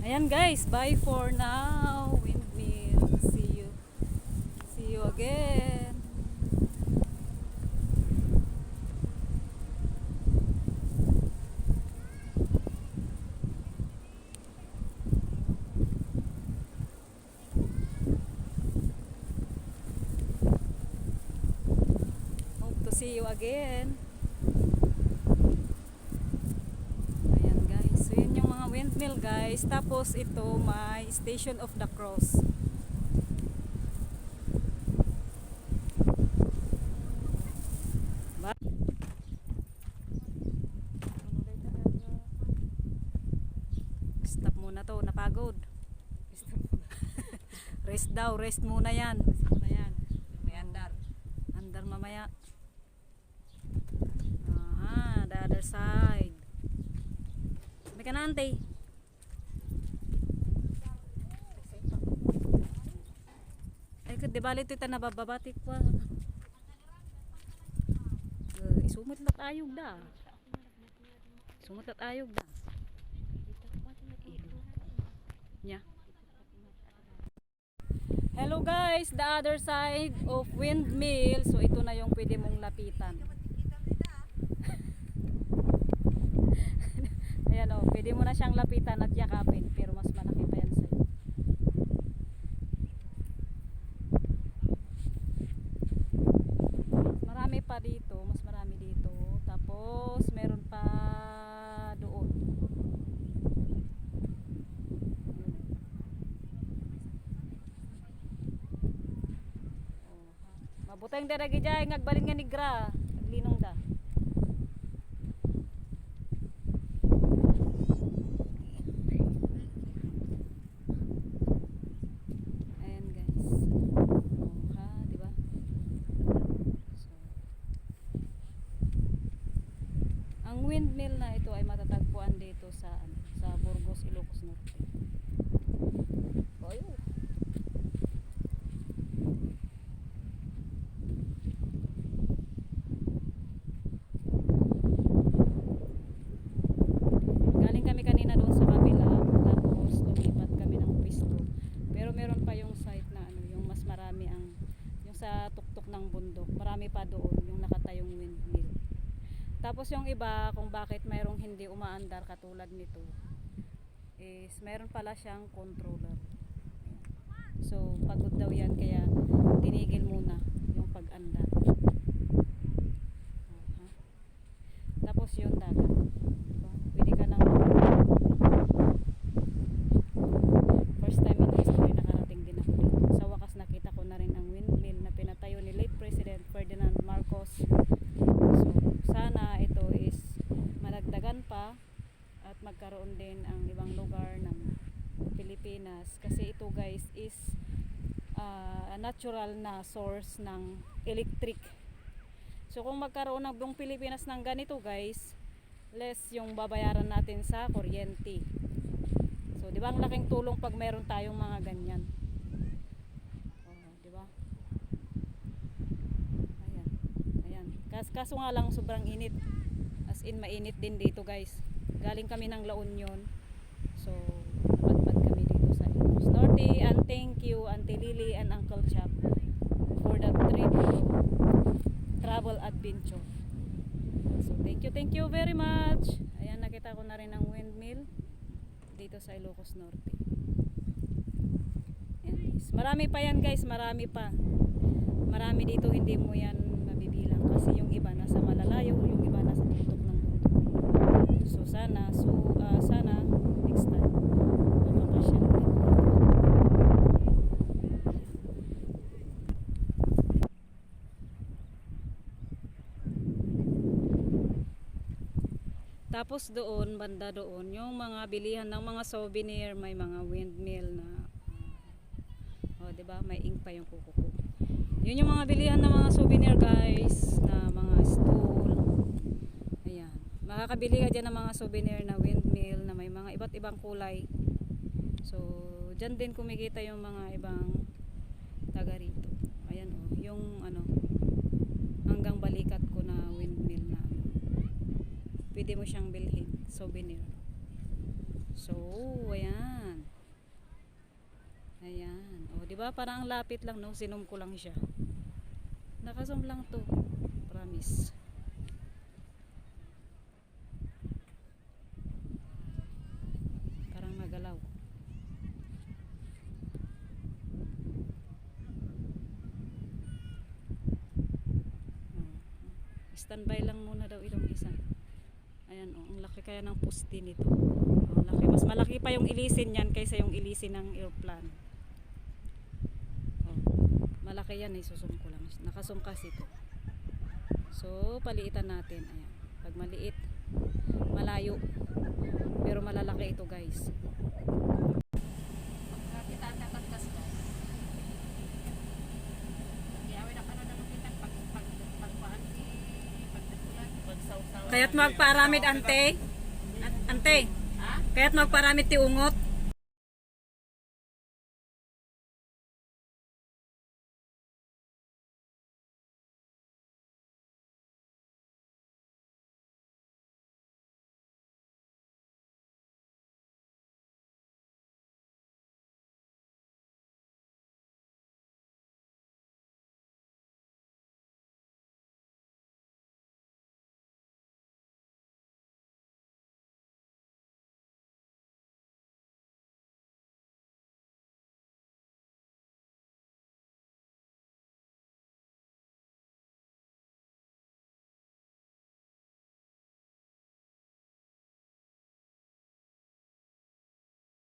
Ayan guys, bye for now. Windmill. See you. See you again. Hope to see you again. Ayan guys. So yun yung mga windmill guys. Tapos ito may Station of the Cross. Ba? Stop muna to, napagod. Rest daw, rest muna yan. May andar. Andar mamaya. Aha, the other side. May ka na ante. Ay, di bali ito nabababatik pa. Isumot lat ayog da. Sumot lat ayog da. Nya. Hello guys, the other side of windmill. So ito na yung pwede mong lapitan. Ayan o, pwede mo na siyang lapitan at yakapin. Pero mas malaki pa yan sa'yo. Marami pa dito, mas marami dito. Tapos meron pa doon. Mabutang da lagi dyan, ngagbalin nga nigra. Naglinong da. Ayan guys. Ha, diba? So, ang windmill na ito ay matatagpuan dito sa Burgos, Ilocos Norte. Ayun. Galing kami kanina doon sa kabila, tapos lumipat kami ng pwesto. Pero meron pa yung site na yung mas marami yung sa tuktok ng bundok. Marami pa doon yung nakatayong windmill. Tapos yung iba kung bakit mayroong hindi umaandar katulad nito is meron pala siyang controller. So pagod daw yan kaya tinigil muna yung pag-andar. Tapos yun dagat. Pwede ka nang first time in history nakarating din ako dito. Sa wakas nakita ko na rin ang windmill na pinatayo ni late President Ferdinand Marcos. So sana ito is malagdagan pa at magkaroon din ang ibang lugar ng Pilipinas kasi ito guys is natural na source ng electric. So kung magkaroon ng buong Pilipinas ng ganito guys, less yung babayaran natin sa kuryente. So di ba ang laking tulong pag meron tayong mga ganyan. Oh, di ba? Ayan. Ayan. Kaso nga lang sobrang init. As in mainit din dito guys. Galing kami ng La Union. So napadpad kami dito sa Ilocos Norte. And thank you Auntie Lily and Uncle Chap for the trip travel adventure. So thank you very much. Ayan, nakita ko na rin ang windmill dito sa Ilocos Norte. Ayan guys. Marami pa yan guys, marami pa. Marami dito hindi mo yan mabibilang kasi yung iba nasa malalayo, yung iba nasa tuktok ng mundo. So sana next time mapapasyal ulit. Tapos doon, banda doon, yung mga bilihan ng mga souvenir, may mga windmill na oh, 'di ba? May ink pa yung kuko ko. Yun yung mga bilihan ng mga souvenir, guys, na mga stool. Ayan. Makakabili ka diyan ng mga souvenir na windmill na may mga iba't ibang kulay. So, diyan din kumikita yung mga ibang taga rito. Ayan oh, yung hanggang balikat ko na windmill na pwede mo siyang bilhin, souvenir. So, ayan. Ayan. O, di ba? Parang ang lapit lang, no? Sinum ko lang siya. Nakasum lang to. Promise. Parang magalaw. Standby lang muna daw itong isa. Ayan, oh, ang laki kaya ng puste nito. Oh, ang laki. Mas malaki pa yung ilisin yan kaysa yung ilisin ng airplane. Oh, malaki yan, isusum ko lang. Nakasum kasi ito. So, paliitan natin. Ayan. Pag maliit, malayo. Pero malalaki ito, guys. Kita ang tatas ko. Kaya wala pa na naman kita pagpaan si pagtagpulan. Pagsaw-saw. Kaya't magparamid, ante. Ante. Ha? Kaya't magparamid ti ungot.